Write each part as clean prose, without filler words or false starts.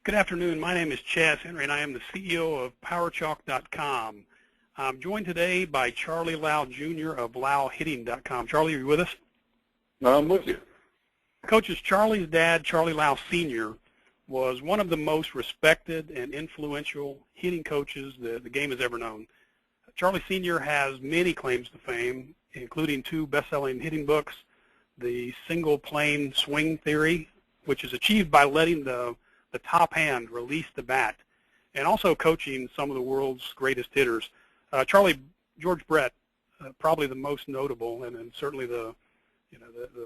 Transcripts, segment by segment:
Good afternoon. My name is Chaz Henry, and I am the CEO of PowerChalk.com. I'm joined today by Charley Lau Jr. of LauHitting.com. Charley, are you with us? I'm with you. Coaches, Charley's dad, Charley Lau Sr., was one of the most respected and influential hitting coaches the game has ever known. Charley Sr. has many claims to fame, including 2 best-selling hitting books, The Single Plane Swing Theory, which is achieved by letting the top hand release the bat, and also coaching some of the world's greatest hitters. Charley, George Brett, probably the most notable, and certainly the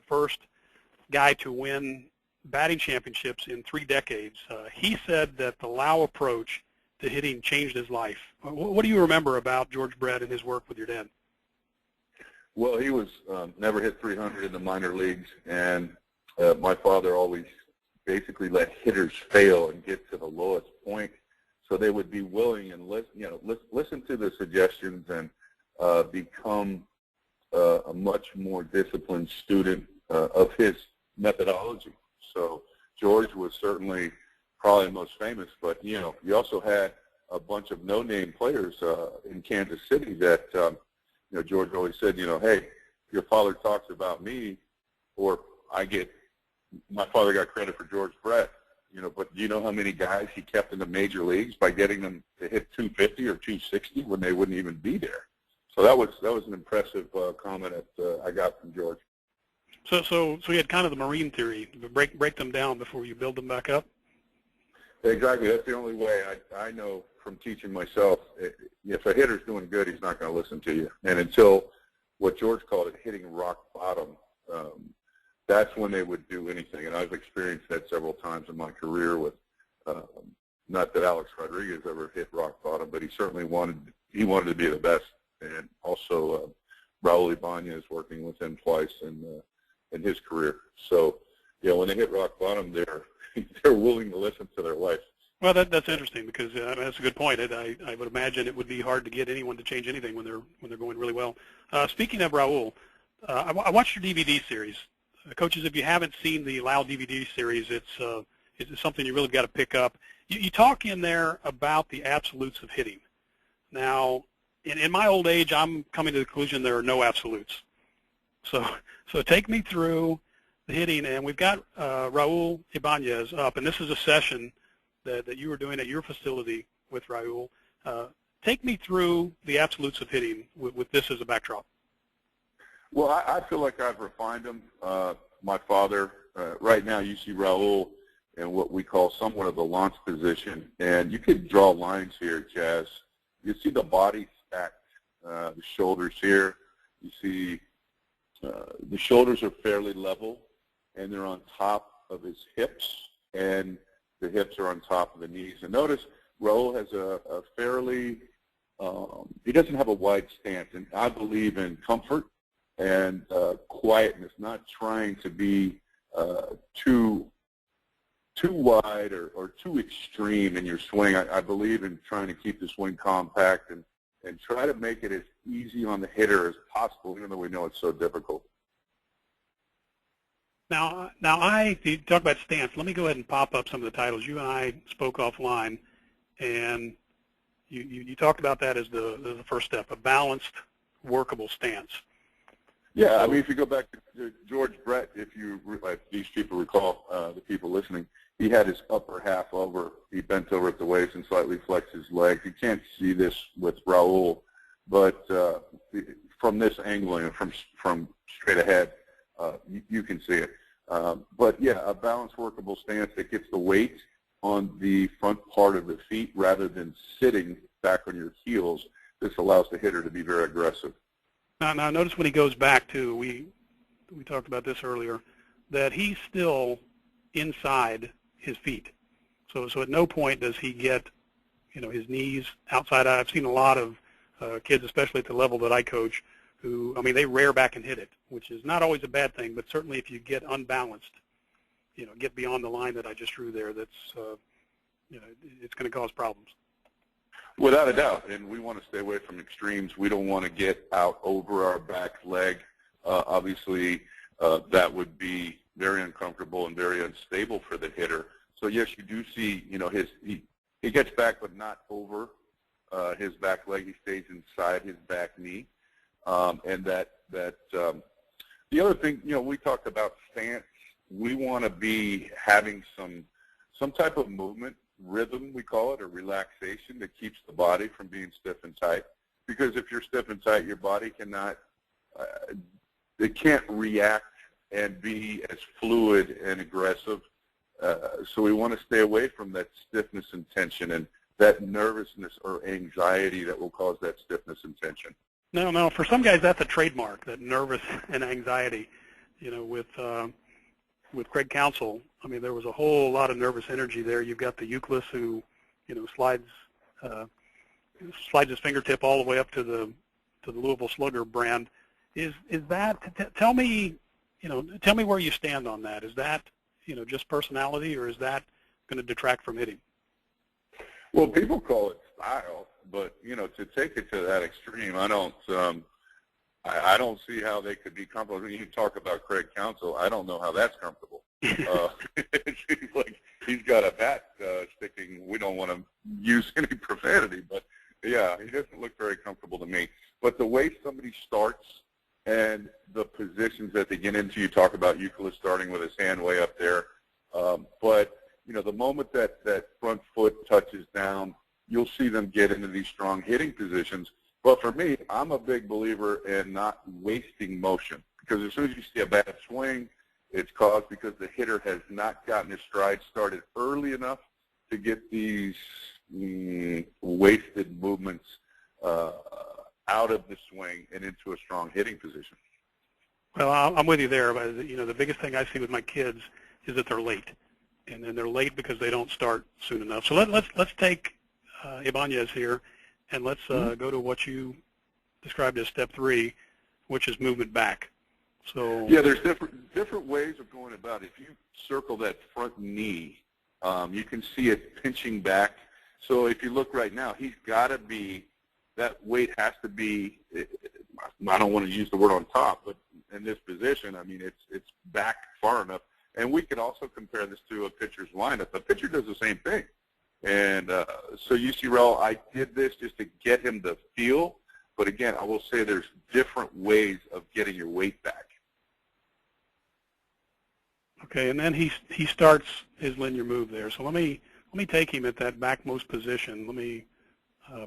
first guy to win batting championships in 3 decades. He said that the Lau approach to hitting changed his life. What do you remember about George Brett and his work with your dad? Well, he was never hit 300 in the minor leagues, and my father always basically let hitters fail and get to the lowest point, so they would be willing and listen to the suggestions and become a much more disciplined student of his methodology. So George was certainly probably the most famous, but you also had a bunch of no-name players in Kansas City that George always said, hey, your father talks about me, or my father got credit for George Brett, but do you know how many guys he kept in the major leagues by getting them to hit 250 or 260 when they wouldn't even be there? So that was an impressive comment that I got from George. So you had kind of the Marine theory, break them down before you build them back up? Exactly. That's the only way. I know from teaching myself, if a hitter's doing good, he's not going to listen to you. And until what George called it hitting rock bottom, that's when they would do anything. And I've experienced that several times in my career with, not that Alex Rodriguez ever hit rock bottom, but he certainly wanted to be the best. And also Raul Ibanez working with him twice in his career. So, when they hit rock bottom, they're willing to listen to their wife. Well, that's interesting because that's a good point. I would imagine it would be hard to get anyone to change anything when they're going really well. Speaking of Raul, I watched your DVD series. Coaches, if you haven't seen the Lau DVD series, it's something you really got to pick up. You talk in there about the absolutes of hitting. Now, in my old age, I'm coming to the conclusion there are no absolutes. So take me through the hitting, and we've got Raul Ibanez up, and this is a session that you were doing at your facility with Raul. Take me through the absolutes of hitting with this as a backdrop. Well, I feel like I've refined them. My father, right now you see Raul in what we call somewhat of the launch position, and you could draw lines here, Chaz. You see the body stacked, the shoulders here. You see the shoulders are fairly level, and they're on top of his hips, and the hips are on top of the knees. And notice Raul has a fairly, he doesn't have a wide stance, and I believe in comfort and quietness, not trying to be too wide or too extreme in your swing. I believe in trying to keep the swing compact and try to make it as easy on the hitter as possible, even though we know it's so difficult. Now, you talk about stance. Let me go ahead and pop up some of the titles. You and I spoke offline, and you talked about that as the first step, a balanced, workable stance. Yeah, I mean, if you go back to George Brett, if these people recall, the people listening, he had his upper half over. He bent over at the waist and slightly flexed his legs. You can't see this with Raul, but from this angle and from straight ahead, you can see it. But yeah, a balanced, workable stance that gets the weight on the front part of the feet rather than sitting back on your heels. This allows the hitter to be very aggressive. Now notice when he goes back to, we talked about this earlier, that he's still inside his feet. So at no point does he get, his knees outside. I've seen a lot of kids, especially at the level that I coach, who, they rear back and hit it, which is not always a bad thing, but certainly if you get unbalanced, get beyond the line that I just drew there, that's, it's going to cause problems. Without a doubt, and we want to stay away from extremes. We don't want to get out over our back leg. Obviously, that would be very uncomfortable and very unstable for the hitter. So yes, you do see, he gets back, but not over his back leg. He stays inside his back knee, and the other thing, we talked about stance. We want to be having some type of movement, rhythm we call it, or relaxation that keeps the body from being stiff and tight. Because if you're stiff and tight, your body cannot, it can't react and be as fluid and aggressive. So we want to stay away from that stiffness and tension and that nervousness or anxiety that will cause that stiffness and tension. No, for some guys that's a trademark, that nervous and anxiety. With Craig Counsell, I mean, there was a whole lot of nervous energy there. You've got the Euclid who, slides his fingertip all the way up to the Louisville Slugger brand. Is that? Tell me where you stand on that. Is that just personality, or is that going to detract from hitting? Well, people call it style, but to take it to that extreme, I don't see how they could be comfortable. When you talk about Craig Counsell, I don't know how that's comfortable. It seems like he's got a bat sticking. We don't want to use any profanity, but yeah, he doesn't look very comfortable to me. But the way somebody starts and the positions that they get into, you talk about Euclid starting with his hand way up there, but the moment that front foot touches down, you'll see them get into these strong hitting positions. But for me, I'm a big believer in not wasting motion, because as soon as you see a bad swing, it's caused because the hitter has not gotten his stride started early enough to get these wasted movements out of the swing and into a strong hitting position. Well, I'm with you there. But, the biggest thing I see with my kids is that they're late, and then they're late because they don't start soon enough. So let's take Ibanez here, and let's go to what you described as step 3, which is movement back. So yeah, there's different ways of going about it. If you circle that front knee, you can see it pinching back. So if you look right now, he's got to be, that weight has to be, I don't want to use the word on top, but in this position, I mean, it's back far enough. And we could also compare this to a pitcher's windup. The pitcher does the same thing. And so you see, Raul, I did this just to get him the feel. But again, I will say there's different ways of getting your weight back. Okay, and then he starts his linear move there. So let me take him at that backmost position. Let me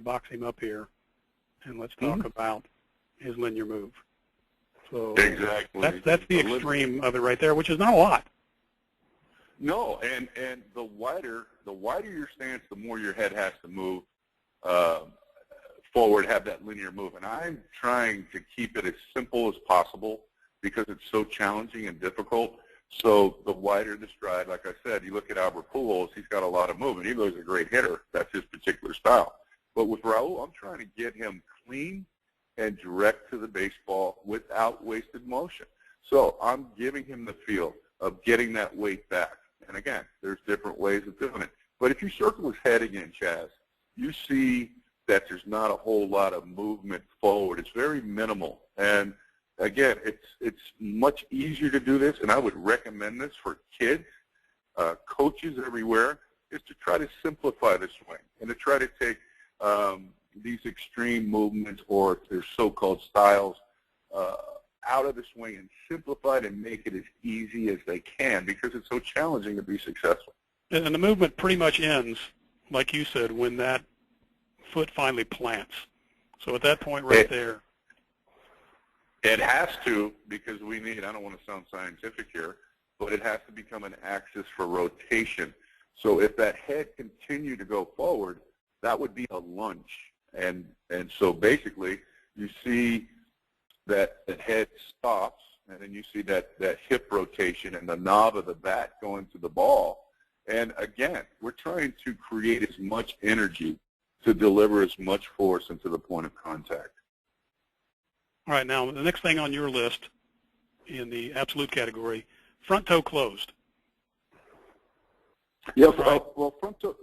box him up here, and let's talk about his linear move. So exactly, that's the extreme of it right there, which is not a lot. No, and the wider your stance, the more your head has to move forward, have that linear move. And I'm trying to keep it as simple as possible because it's so challenging and difficult. So the wider the stride, like I said, you look at Albert Pujols, he's got a lot of movement. Even though he's a great hitter, that's his particular style. But with Raul, I'm trying to get him clean and direct to the baseball without wasted motion. So I'm giving him the feel of getting that weight back. And again, there's different ways of doing it. But if you circle his head again, Chaz, you see that there's not a whole lot of movement forward. It's very minimal. And again, it's much easier to do this, and I would recommend this for kids, coaches everywhere, is to try to simplify the swing and to try to take these extreme movements or their so-called styles out of the swing and simplify it and make it as easy as they can because it's so challenging to be successful. And the movement pretty much ends, like you said, when that foot finally plants. So at that point right there. It has to, because we need, I don't want to sound scientific here, but it has to become an axis for rotation. So if that head continued to go forward, that would be a lunge. And so basically you see that head stops, and then you see that hip rotation and the knob of the bat going to the ball. And again, we're trying to create as much energy to deliver as much force into the point of contact. All right, now the next thing on your list in the absolute category, front toe closed. Yeah, well, front toe,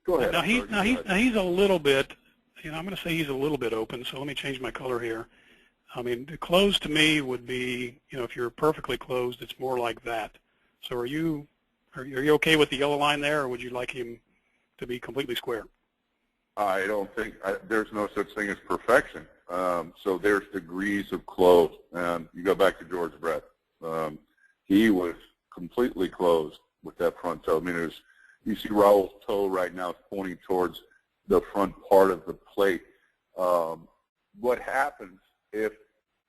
go ahead. Now he's a little bit, I'm going to say he's a little bit open, so let me change my color here. I mean, closed to me would be, if you're perfectly closed, it's more like that. So are you Are you okay with the yellow line there, or would you like him to be completely square? I don't think there's no such thing as perfection. So there's degrees of close. You go back to George Brett. He was completely closed with that front toe. I mean, you see Raul's toe right now is pointing towards the front part of the plate. What happens if,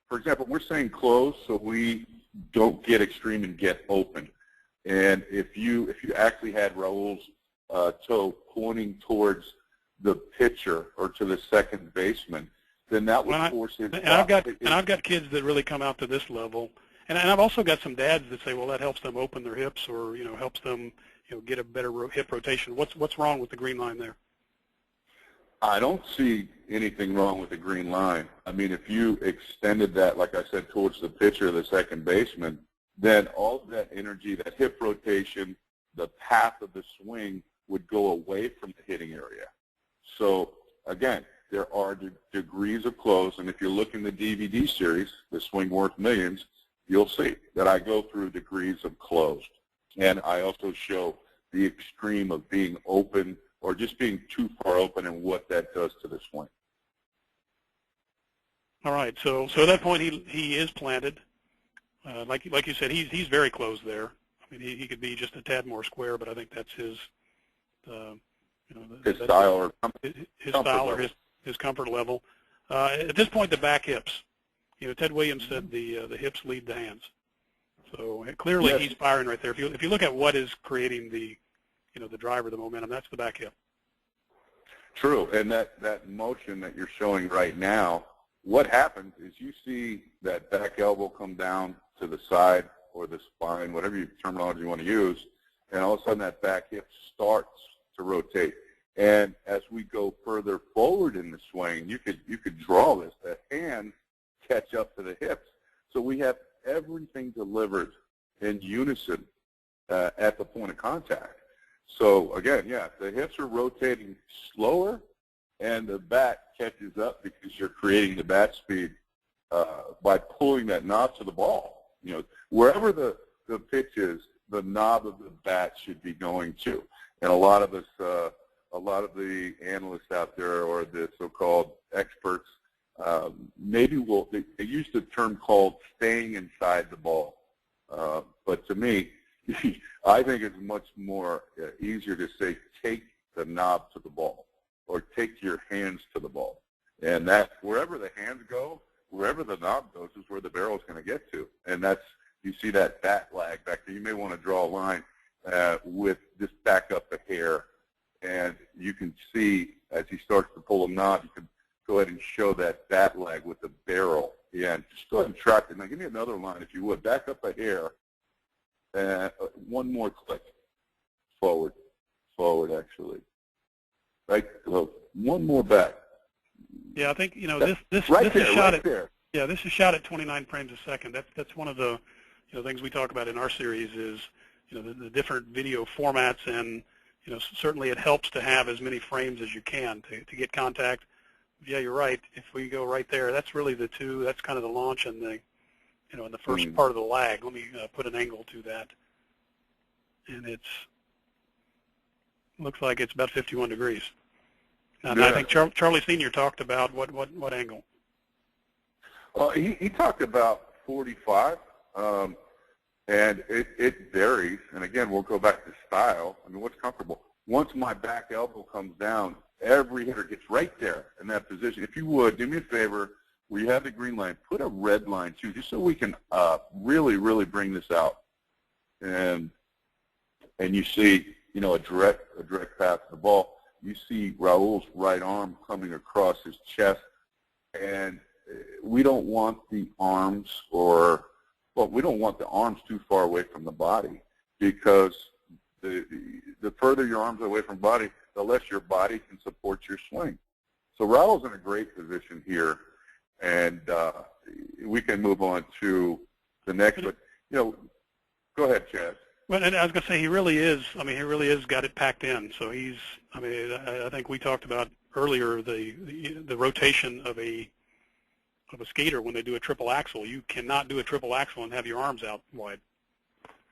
for example, we're saying close so we don't get extreme and get open. And if you actually had Raul's toe pointing towards the pitcher or to the second baseman, then that would force his. And I've got kids that really come out to this level, and I've also got some dads that say, well, that helps them open their hips, or helps them get a better hip rotation. What's wrong with the green line there? I don't see anything wrong with the green line. I mean, if you extended that, like I said, towards the pitcher or the second baseman, then all of that energy, that hip rotation, the path of the swing would go away from the hitting area. So, again, there are degrees of close, and if you look in the DVD series, The Swing Worth Millions, you'll see that I go through degrees of closed. And I also show the extreme of being open or just being too far open and what that does to the swing. All right, so at that point he is planted. Like you said, he's very close there. I mean, he could be just a tad more square, but I think that's his his style or his comfort level. At this point, the back hips. Ted Williams said the hips lead the hands. So clearly yes. He's firing right there. If you look at what is creating the the driver, the momentum, that's the back hip. True, and that motion that you're showing right now, what happens is you see that back elbow come down to the side or the spine, whatever terminology you want to use, and all of a sudden that back hip starts to rotate. And as we go further forward in the swing, you could draw this. The hands catch up to the hips. So we have everything delivered in unison at the point of contact. So again, yeah, the hips are rotating slower, and the bat catches up because you're creating the bat speed by pulling that knob to the ball. Wherever the pitch is, the knob of the bat should be going to. And a lot of the analysts out there or the so-called experts maybe they use the term called staying inside the ball. But to me, I think it's much more easier to say take the knob to the ball or take your hands to the ball. And that wherever the hands go, wherever the knob goes is where the barrel is going to get to. And you see that bat lag back there. You may want to draw a line with just back up a hair. And you can see as he starts to pull a knob, you can go ahead and show that bat lag with the barrel. Yeah, and just go ahead and track it. Now give me another line if you would. Back up a hair. One more click. Forward actually. Right, so one more back. Yeah, I think this is shot at there. Yeah, this is shot at 29 frames a second. That's one of the things we talk about in our series is the different video formats, and certainly it helps to have as many frames as you can to get contact. Yeah, you're right. If we go right there, that's really that's kind of the launch and the in the first part of the lag. Let me put an angle to that, and looks like it's about 51 degrees. And I think Charley Sr. talked about what angle? Well, he talked about 45, and it varies. And again, we'll go back to style. I mean, what's comfortable? Once my back elbow comes down, every hitter gets right there in that position. If you would, do me a favor, where you have the green line, put a red line too, just so we can really, really bring this out. And you see, a direct path to the ball. You see Raul's right arm coming across his chest, and we don't want the arms we don't want the arms too far away from the body, because the further your arms are away from the body, the less your body can support your swing. So Raul's in a great position here, and we can move on to the next. But go ahead, Chaz. Well, and I was going to say he really is. I mean, he really is got it packed in. So I think we talked about earlier the rotation of a skater when they do a triple axel. You cannot do a triple axel and have your arms out wide.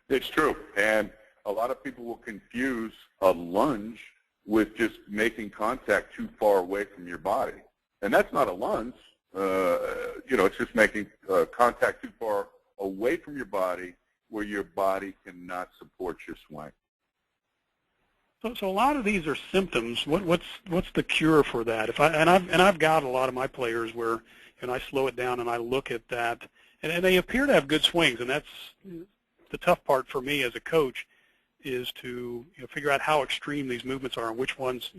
It's true, and a lot of people will confuse a lunge with just making contact too far away from your body. And that's not a lunge. It's just making contact too far away from your body where your body cannot support your swing. So a lot of these are symptoms. What's the cure for that? I've got a lot of my players where I slow it down and I look at that, and they appear to have good swings, and that's the tough part for me as a coach, is to figure out how extreme these movements are and which ones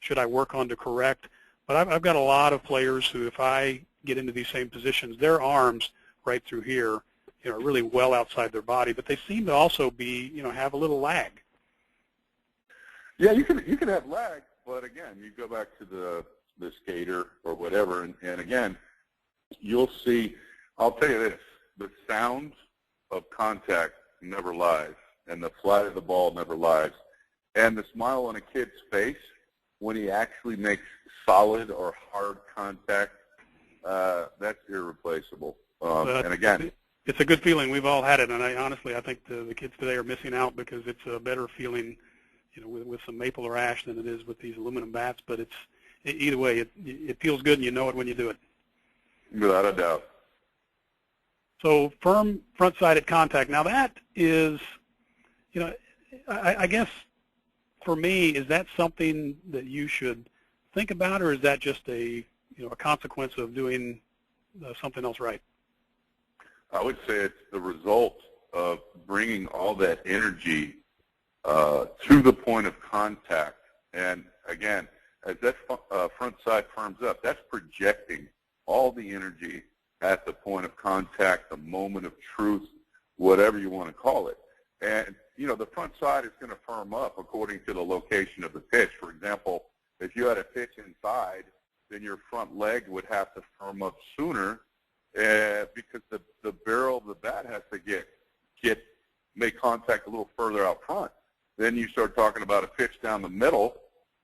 should I work on to correct. But I've got a lot of players who, if I get into these same positions, their arms right through here are really well outside their body, but they seem to also be have a little lag. Yeah, you can have lag, but again, you go back to the skater or whatever, and again, you'll see. I'll tell you this: the sound of contact never lies, and the flight of the ball never lies, and the smile on a kid's face when he actually makes solid or hard contact, that's irreplaceable. And again, it's a good feeling. We've all had it, and I think the kids today are missing out because it's a better feeling, with some maple or ash than it is with these aluminum bats. But either way, it feels good, and you know it when you do it. Without a doubt. So firm front-sided contact. Now that is, I guess for me, is that something that you should think about, or is that just a consequence of doing something else right? I would say it's the result of bringing all that energy to the point of contact. And again, as that front side firms up, that's projecting all the energy at the point of contact, the moment of truth, whatever you want to call it. And, the front side is going to firm up according to the location of the pitch. For example, if you had a pitch inside, then your front leg would have to firm up sooner because the barrel of the bat has to make contact a little further out front. Then you start talking about a pitch down the middle,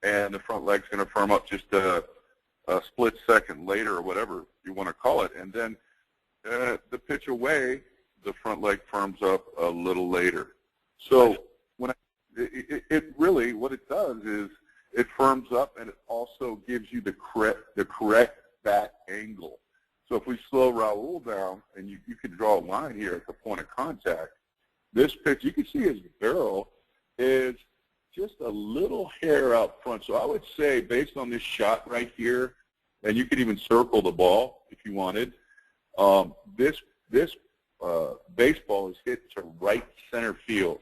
and the front leg's going to firm up just a split second later, or whatever you want to call it. And then the pitch away, the front leg firms up a little later. So it really, what it does is it firms up, and it also gives you the correct bat angle. So if we slow Raul down, and you can draw a line here at the point of contact, this pitch, you can see his barrel is just a little hair out front. So I would say, based on this shot right here, and you could even circle the ball if you wanted, this baseball is hit to right center field.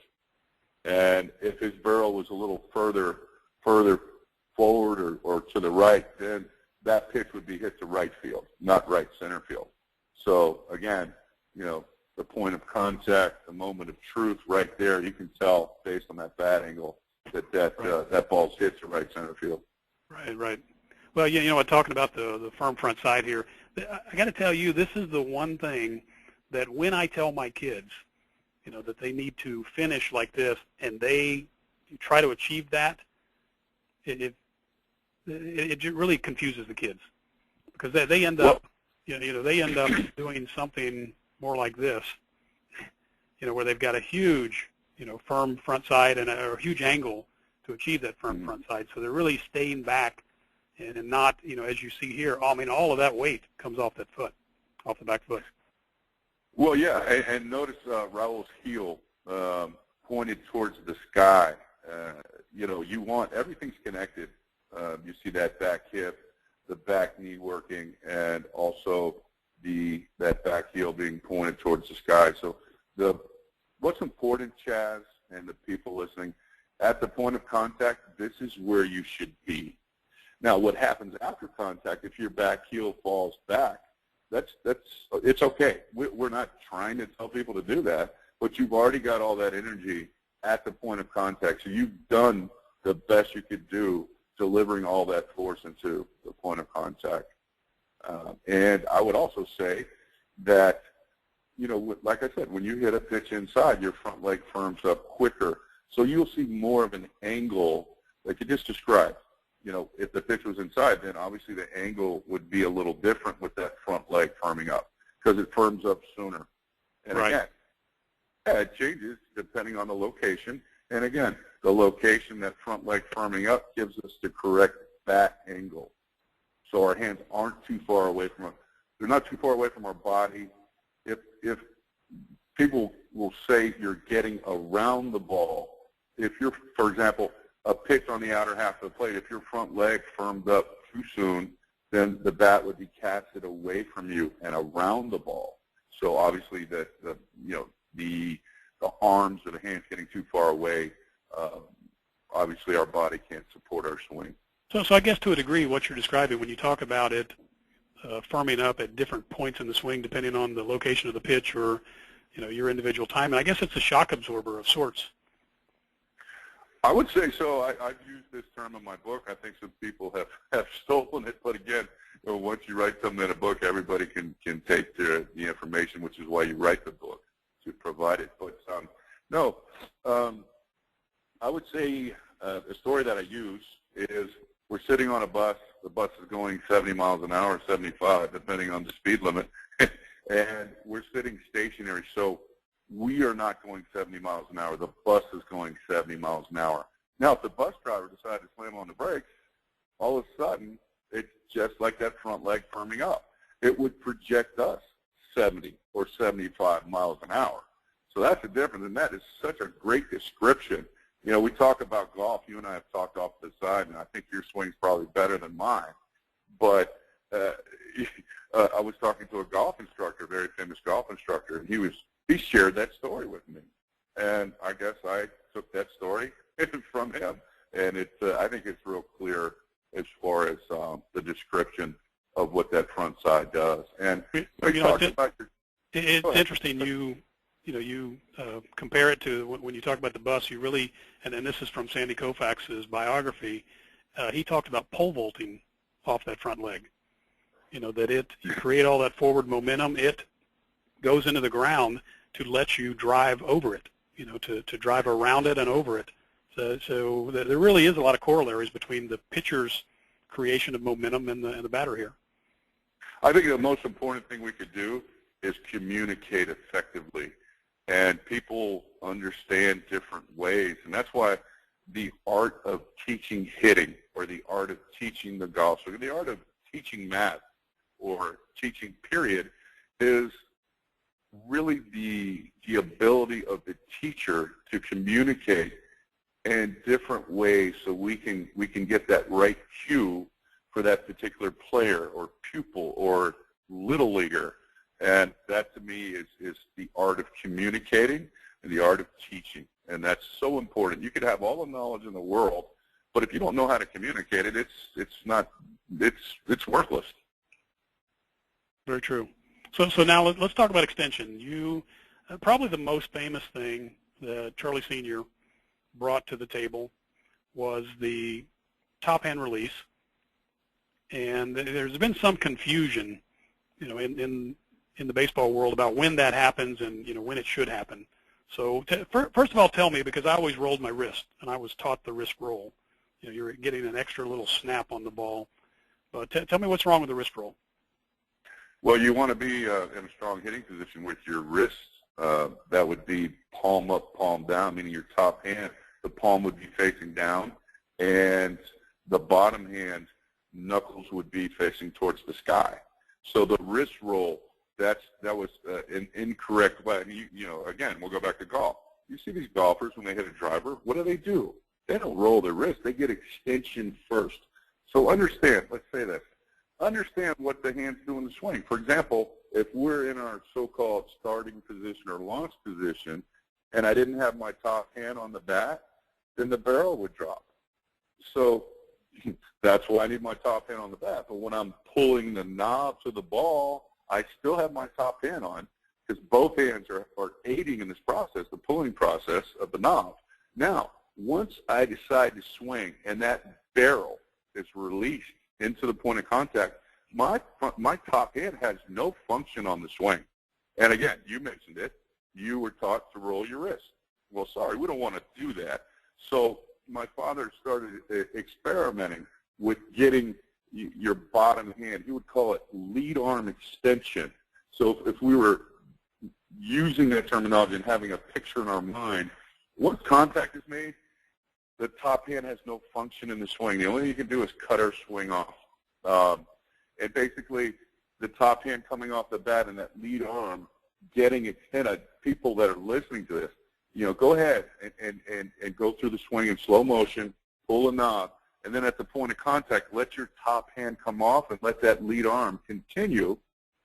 And if his barrel was a little further forward or to the right, then that pitch would be hit to right field, not right center field. So again, the point of contact, the moment of truth right there, you can tell based on that bat angle that ball's hit to right center field. Right. Well, talking about the firm front side here, I got to tell you, this is the one thing that when I tell my kids, that they need to finish like this, and they try to achieve that, it really confuses the kids, because they end up, they end up doing something more like this, where they've got a huge, firm front side and a huge angle to achieve that firm front side. So they're really staying back and not, as you see here, all of that weight comes off that foot, off the back foot. Well, yeah, and notice Raul's heel pointed towards the sky. You want, everything's connected. You see that back hip, the back knee working, and also that back heel being pointed towards the sky. So what's important, Chaz, and the people listening, at the point of contact, this is where you should be. Now, what happens after contact, if your back heel falls back, it's okay. We're not trying to tell people to do that, but you've already got all that energy at the point of contact. So you've done the best you could do delivering all that force into the point of contact. And I would also say that, like I said, when you hit a pitch inside, your front leg firms up quicker. So you'll see more of an angle, like you just described. If the pitch was inside, then obviously the angle would be a little different with that front leg firming up because it firms up sooner. And again, it changes depending on the location. And again, the location, that front leg firming up, gives us the correct bat angle. So our hands aren't too far away from us. They're not too far away from our body. If people will say you're getting around the ball, if you're, for example, a pitch on the outer half of the plate, if your front leg firmed up too soon, then the bat would be casted away from you and around the ball. So obviously the arms or the hands getting too far away, obviously our body can't support our swing. So I guess to a degree what you're describing when you talk about it firming up at different points in the swing depending on the location of the pitch or your individual time, and I guess it's a shock absorber of sorts. I would say so. I've used this term in my book. I think some people have stolen it, but again, once you write something in a book, everybody can take the information, which is why you write the book, to provide it. But I would say the story that I use is we're sitting on a bus. The bus is going 70 miles an hour, 75, depending on the speed limit, and we're sitting stationary. So we are not going 70 miles an hour. The bus is going 70 miles an hour. Now, if the bus driver decided to slam on the brakes, all of a sudden, it's just like that front leg firming up. It would project us 70 or 75 miles an hour. So that's the difference, and that is such a great description. We talk about golf. You and I have talked off to the side, and I think your swing's probably better than mine. But I was talking to a golf instructor, a very famous golf instructor, and he shared that story with me. And I guess I took that story from him. And I think it's real clear as far as the description of what that front side does. And it's interesting. You compare it to when you talk about the bus. You really, and this is from Sandy Koufax's biography. He talked about pole vaulting off that front leg. That you create all that forward momentum. It goes into the ground to let you drive over it. To drive around it and over it. So there really is a lot of corollaries between the pitcher's creation of momentum and the batter here. I think the most important thing we could do is communicate effectively. And people understand different ways. And that's why the art of teaching hitting or the art of teaching the golf, or the art of teaching math or teaching period is really the ability of the teacher to communicate in different ways so we can get that right cue for that particular player or pupil or little leaguer. And that to me is the art of communicating and the art of teaching. And that's so important. You could have all the knowledge in the world, but if you don't know how to communicate it, it's worthless. Very true. So now let's talk about extension. You probably the most famous thing that Charley Sr. brought to the table was the top hand release, and there's been some confusion, in the baseball world about when that happens and when it should happen. So first of all, tell me, because I always rolled my wrist, and I was taught the wrist roll. You're getting an extra little snap on the ball. But tell me what's wrong with the wrist roll. Well, you want to be in a strong hitting position with your wrists. That would be palm up, palm down, meaning your top hand, the palm would be facing down, and the bottom hand, knuckles would be facing towards the sky. So the wrist roll, that was an incorrect way. Again, we'll go back to golf. You see these golfers when they hit a driver, what do? They don't roll their wrist. They get extension first. So understand, let's say this. Understand what the hands do in the swing. For example, if we're in our so-called starting position or launch position and I didn't have my top hand on the bat, then the barrel would drop. So that's why I need my top hand on the bat. But when I'm pulling the knob to the ball, I still have my top hand on because both hands are aiding in this process, the pulling process of the knob. Now, once I decide to swing and that barrel is released into the point of contact, my top hand has no function on the swing. And again, you mentioned it. You were taught to roll your wrist. Well, sorry, we don't want to do that. So my father started experimenting with getting your bottom hand. He would call it lead arm extension. So if we were using that terminology and having a picture in our mind, Once contact is made, the top hand has no function in the swing. The only thing you can do is cut or swing off. And basically, the top hand coming off the bat and that lead arm getting extended. People that are listening to this, go ahead and go through the swing in slow motion, pull a knob, and then at the point of contact, let your top hand come off and let that lead arm continue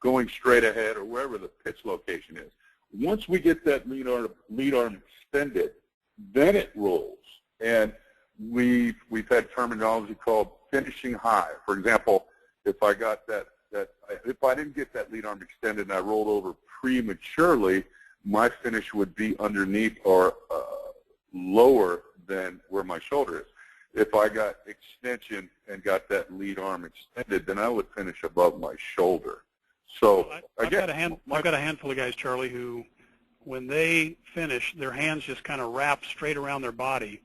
going straight ahead or wherever the pitch location is. Once we get that lead arm extended, then it rolls. And we've had terminology called finishing high. For example, if I got if I didn't get that lead arm extended and I rolled over prematurely, my finish would be underneath or lower than where my shoulder is. If I got extension and got that lead arm extended, then I would finish above my shoulder. So I've got a handful of guys, Charlie, who when they finish, their hands just kind of wrap straight around their body,